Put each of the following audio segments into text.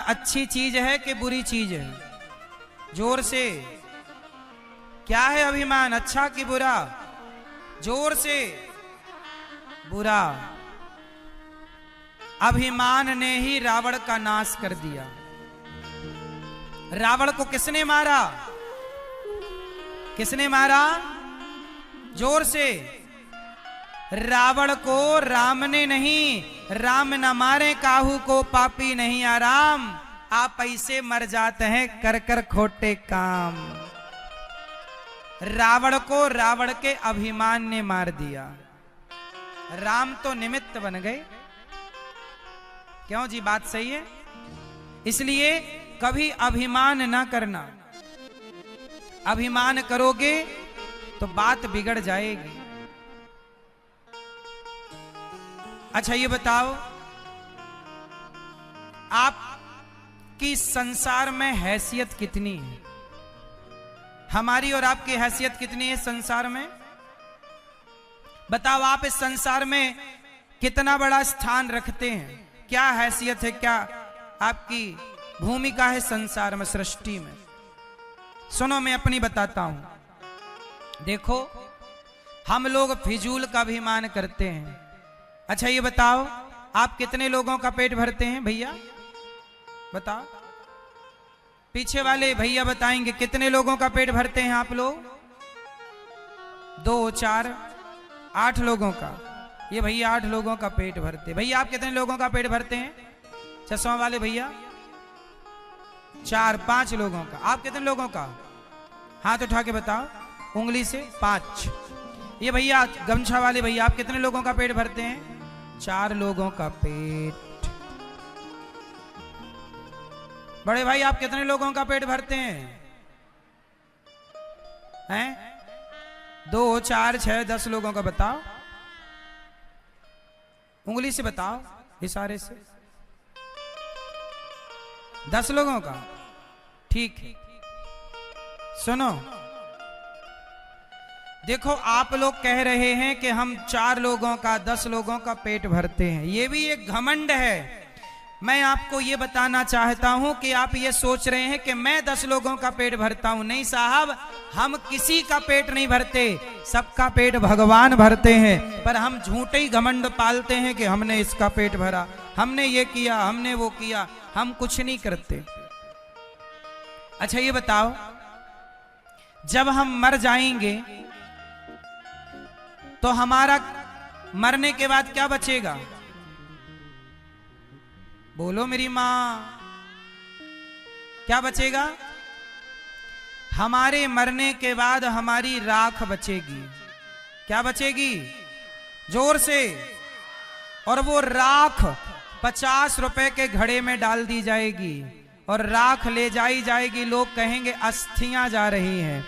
अच्छी चीज है कि बुरी चीज है? जोर से, क्या है अभिमान, अच्छा कि बुरा? जोर से, बुरा। अभिमान ने ही रावण का नाश कर दिया। रावण को किसने मारा? किसने मारा? जोर से। रावण को राम ने नहीं, राम न मारे काहू को पापी नहीं आराम। आप ऐसे मर जाते हैं कर कर खोटे काम। रावण को रावण के अभिमान ने मार दिया। राम तो निमित्त बन गए। क्यों जी, बात सही है? इसलिए कभी अभिमान ना करना। अभिमान करोगे तो बात बिगड़ जाएगी। अच्छा ये बताओ, आपकी संसार में हैसियत कितनी है? हमारी और आपकी हैसियत कितनी है संसार में? बताओ, आप इस संसार में कितना बड़ा स्थान रखते हैं? क्या हैसियत है, क्या आपकी भूमिका है संसार में, सृष्टि में? सुनो, मैं अपनी बताता हूं। देखो, हम लोग फिजूल का अभिमान करते हैं। अच्छा ये बताओ, आप कितने लोगों का पेट भरते हैं भैया? बताओ, पीछे वाले भैया बताएंगे कितने लोगों का पेट भरते हैं आप लोग? 2, 4, 8 लोगों का। ये भैया 8 लोगों का पेट भरते। भैया आप कितने लोगों का पेट भरते हैं? चश्मा वाले भैया 4, 5 लोगों का। आप कितने लोगों का? हाथ उठा के बताओ उंगली से। 5। ये भैया गमछा वाले भैया, आप कितने लोगों का पेट भरते हैं? 4 लोगों का पेट। बड़े भाई आप कितने लोगों का पेट भरते हैं? हैं? 2, 4, 6, 10 लोगों का। बताओ उंगली से, बताओ इशारे से। 10 लोगों का, ठीक है। सुनो, देखो, आप लोग कह रहे हैं कि हम 4 लोगों का, 10 लोगों का पेट भरते हैं। ये भी एक घमंड है। मैं आपको ये बताना चाहता हूं कि आप ये सोच रहे हैं कि मैं 10 लोगों का पेट भरता हूं। नहीं साहब, हम किसी का पेट नहीं भरते, सबका पेट भगवान भरते हैं। पर हम झूठे ही घमंड पालते हैं कि हमने इसका पेट भरा, हमने ये किया, हमने वो किया। हम कुछ नहीं करते। अच्छा ये बताओ, जब हम मर जाएंगे तो हमारा मरने के बाद क्या बचेगा? बोलो मेरी मां, क्या बचेगा? हमारे मरने के बाद हमारी राख बचेगी। क्या बचेगी? जोर से। और वो राख 50 रुपए के घड़े में डाल दी जाएगी और राख ले जाई जाएगी। लोग कहेंगे अस्थियां जा रही हैं।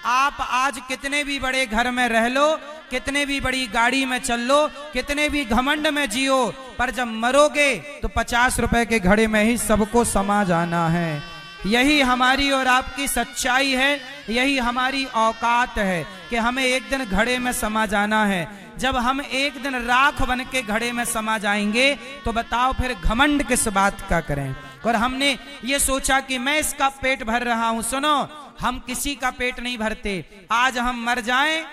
आप आज कितने भी बड़े घर में रह लो, कितने भी बड़ी गाड़ी में चल लो, कितने भी घमंड में जियो, पर जब मरोगे तो 50 रुपए के घड़े में ही सबको समा जाना है। यही हमारी और आपकी सच्चाई है, यही हमारी औकात है कि हमें एक दिन घड़े में समा जाना है। जब हम एक दिन राख बन के घड़े में समा जाएंगे तो बताओ फिर घमंड किस बात का करें? और हमने ये सोचा कि मैं इसका पेट भर रहा हूं। सुनो, हम किसी का पेट नहीं भरते। आज हम मर जाएं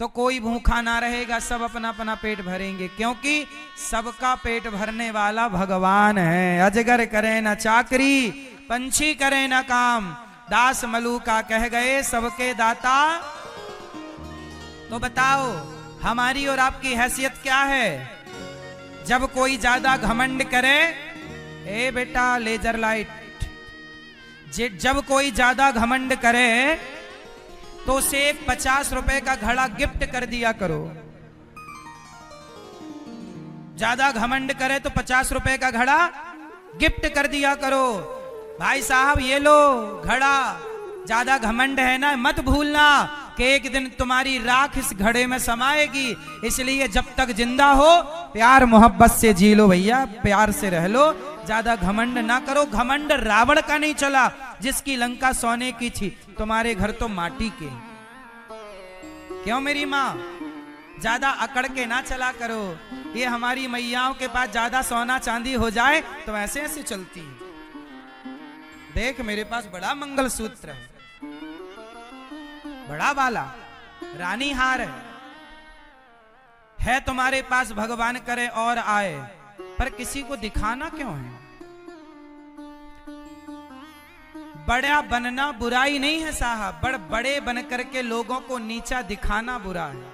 तो कोई भूखा ना रहेगा, सब अपना अपना पेट भरेंगे, क्योंकि सबका पेट भरने वाला भगवान है। अजगर करे ना चाकरी, पंछी करे ना काम, दास मलूका कह गए सबके दाता। तो बताओ हमारी और आपकी हैसियत क्या है? जब कोई ज्यादा घमंड करे, ए बेटा लेजर लाइट, जब कोई ज्यादा घमंड करे तो उसे एक 50 रुपए का घड़ा गिफ्ट कर दिया करो। ज्यादा घमंड करे तो 50 रुपए का घड़ा गिफ्ट कर दिया करो। भाई साहब ये लो घड़ा, ज्यादा घमंड है ना, मत भूलना कि एक दिन तुम्हारी राख इस घड़े में समाएगी। इसलिए जब तक जिंदा हो प्यार मोहब्बत से जी लो भैया, प्यार से रह लो, ज्यादा घमंड ना करो। घमंड रावण का नहीं चला, जिसकी लंका सोने की थी, तुम्हारे घर तो माटी के। क्यों मेरी माँ? ज्यादा अकड़ के ना चला करो। ये हमारी मैयाओं के पास ज्यादा सोना चांदी हो जाए तो ऐसे ऐसे चलती है। देख मेरे पास बड़ा मंगलसूत्र है, बड़ा वाला रानी हार है तुम्हारे पास, भगवान करे और आए, पर किसी को दिखाना क्यों है? बड़ा बनना बुराई नहीं है साहब, बड़े बन करके लोगों को नीचा दिखाना बुरा है।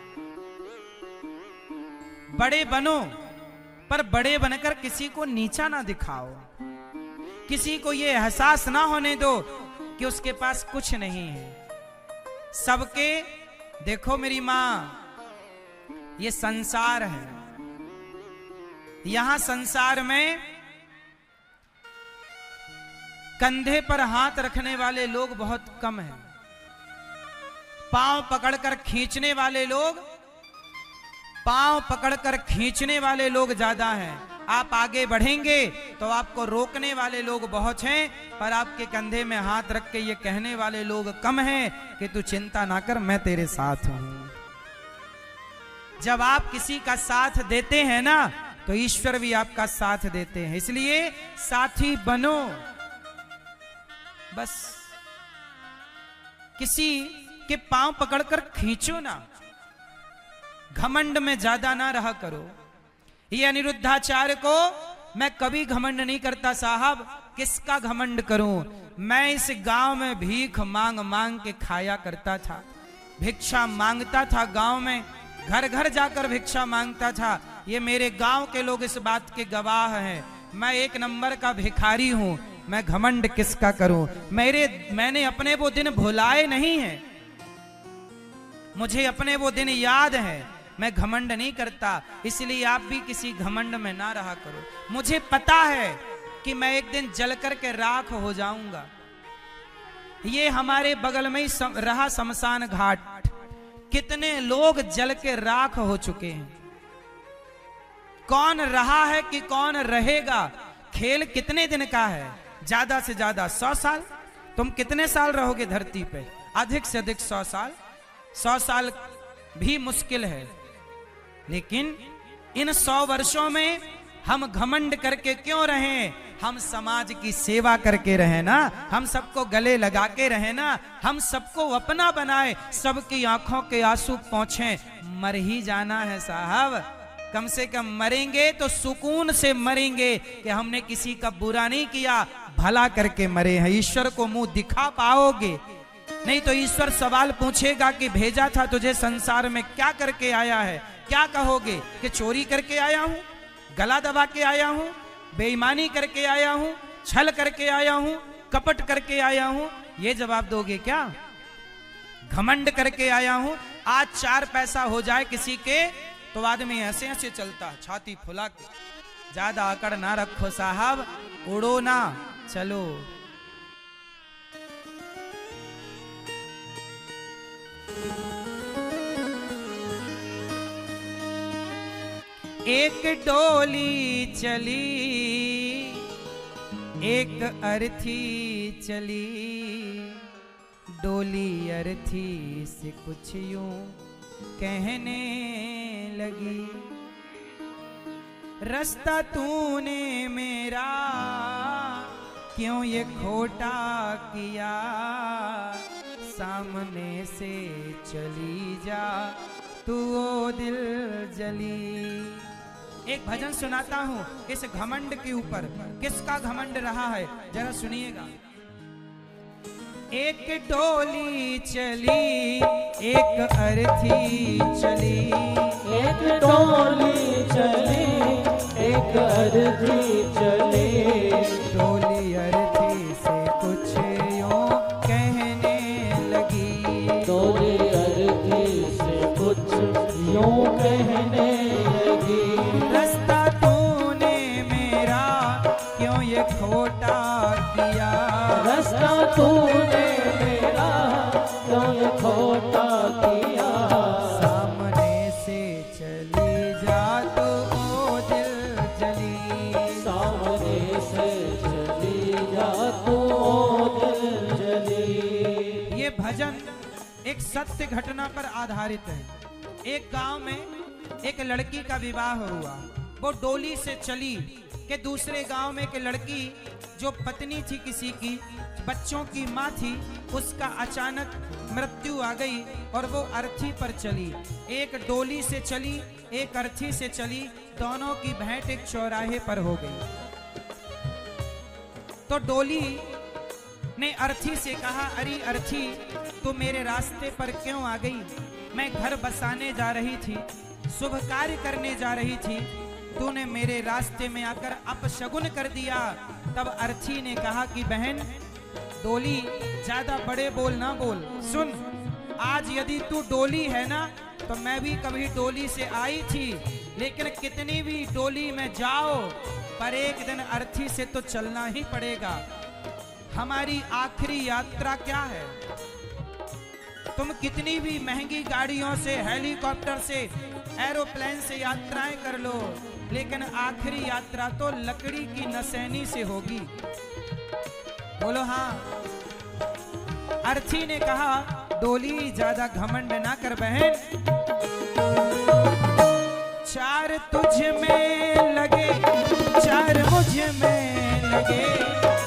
बड़े बनो पर बड़े बनकर किसी को नीचा ना दिखाओ, किसी को ये एहसास ना होने दो कि उसके पास कुछ नहीं है। सबके देखो मेरी मां, ये संसार है, यहां संसार में कंधे पर हाथ रखने वाले लोग बहुत कम हैं, पांव पकड़कर खींचने वाले लोग, पांव पकड़कर खींचने वाले लोग ज्यादा हैं। आप आगे बढ़ेंगे तो आपको रोकने वाले लोग बहुत हैं, पर आपके कंधे में हाथ रख के ये कहने वाले लोग कम हैं कि तू चिंता ना कर, मैं तेरे साथ हूं। जब आप किसी का साथ देते हैं ना तो ईश्वर भी आपका साथ देते हैं, इसलिए साथी बनो। बस किसी के पांव पकड़कर खींचो ना, घमंड में ज्यादा ना रहा करो। ये अनिरुद्धाचार्य को मैं कभी घमंड नहीं करता साहब, किसका घमंड करूं? मैं इस गांव में भीख मांग मांग के खाया करता था, भिक्षा मांगता था गांव में, घर घर जाकर भिक्षा मांगता था। ये मेरे गांव के लोग इस बात के गवाह हैं, मैं एक नंबर का भिखारी हूं। मैं घमंड किसका करूं? मैंने अपने वो दिन भुलाए नहीं हैं, मुझे अपने वो दिन याद है, मैं घमंड नहीं करता। इसलिए आप भी किसी घमंड में ना रहा करो। मुझे पता है कि मैं एक दिन जल करके राख हो जाऊंगा। ये हमारे बगल में ही रहा शमशान घाट, कितने लोग जल के राख हो चुके हैं। कौन रहा है कि कौन रहेगा? खेल कितने दिन का है? ज्यादा से ज्यादा 100 साल। तुम कितने साल रहोगे धरती पे? अधिक से अधिक 100 साल। 100 साल भी मुश्किल है, लेकिन इन 100 वर्षों में हम घमंड करके क्यों रहें? हम समाज की सेवा करके रहे ना, हम सबको गले लगा के रहे ना, हम सबको अपना बनाए, सबकी आंखों के आंसू पहुंचे। मर ही जाना है साहब, कम से कम मरेंगे तो सुकून से मरेंगे कि हमने किसी का बुरा नहीं किया, भला करके मरे हैं। ईश्वर को मुंह दिखा पाओगे? नहीं तो ईश्वर सवाल पूछेगा कि भेजा था तुझे संसार में, क्या करके आया है? क्या कहोगे कि चोरी करके आया हूं, गला दबा के आया हूं, बेईमानी करके आया हूं, छल करके आया हूं, कपट करके आया हूं? ये जवाब दोगे क्या? घमंड करके आया हूं। आज 4 पैसा हो जाए किसी के तो आदमी ऐसे ऐसे चलता, छाती फुला के। ज्यादा अकड़ ना रखो साहब, उड़ो ना, चलो। एक डोली चली, एक अर्थी चली, डोली अर्थी से कुछ यूं कहने लगी, रास्ता तूने मेरा क्यों ये खोटा किया, सामने से चली जा तू ओ दिल जली। एक भजन सुनाता हूं इस घमंड के ऊपर, किसका घमंड रहा है जरा सुनिएगा। एक डोली चली, एक अर्थी चली, एक डोली चली, एक अर्थी चली, डोली अर्थी से कुछ यूं कहने लगी, डोली अर्थी से कुछ यूं कहने लगी, रास्ता तूने मेरा क्यों ये खोटा किया, रास्ता तूने मेरा क्यों ये खोटा किया, सामने से चली जा तो ओ दिल जली, सामने से चली जा तू ओ दिल जली। ये भजन एक सत्य घटना पर आधारित है। एक गांव में एक लड़की का विवाह हुआ, वो डोली से चली, कि दूसरे गांव में एक लड़की जो पत्नी थी किसी की, बच्चों की माँ थी, उसका अचानक मृत्यु आ गई और वो अर्थी पर चली। एक डोली से चली, एक अर्थी से चली, दोनों की भेंट एक चौराहे पर हो गई। तो डोली ने अर्थी से कहा, अरे अर्थी, तू मेरे रास्ते पर क्यों आ गई? मैं घर बसाने जा रही थी, शुभ कार्य करने जा रही थी, तूने मेरे रास्ते में आकर अपशगुन कर दिया। तब अर्थी ने कहा कि बहन डोली, ज्यादा बड़े बोल ना बोल, सुन, आज यदि तू डोली है ना, तो मैं भी कभी डोली से आई थी, लेकिन कितनी भी डोली में जाओ, पर एक दिन अर्थी से तो चलना ही पड़ेगा। हमारी आखिरी यात्रा क्या है? तुम कितनी भी महंगी गाड़ियों से, हेलीकॉप्टर से, एरोप्लेन से यात्राएं कर लो, लेकिन आखिरी यात्रा तो लकड़ी की नसैनी से होगी। बोलो हाँ। अर्थी ने कहा, डोली ज्यादा घमंड ना कर बहन, चार तुझ में लगे, चार मुझ में लगे,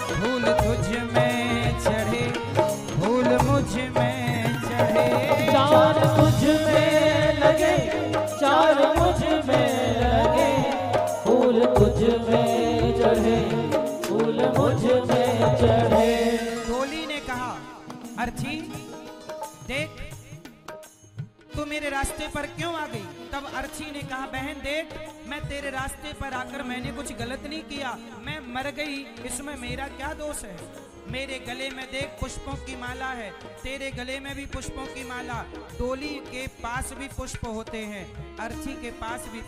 फूल तुझ में चढ़े, फूल मुझ में चढ़े। चार तुझ में लगे, चार मुझ में लगे, फूल तुझ में चढ़े, फूल मुझ में चढ़े। डोली ने कहा, अर्थी देख, तू मेरे रास्ते पर क्यों आ गई? तब अर्थी ने कहा, बहन देख, मैं तेरे रास्ते पर आकर मैंने कुछ गलत नहीं किया, मैं मर गई, इसमें मेरा क्या दोष है? मेरे गले में देख पुष्पों की माला है, तेरे गले में भी पुष्पों की माला, डोली के पास भी पुष्प होते हैं, अर्थी के पास भी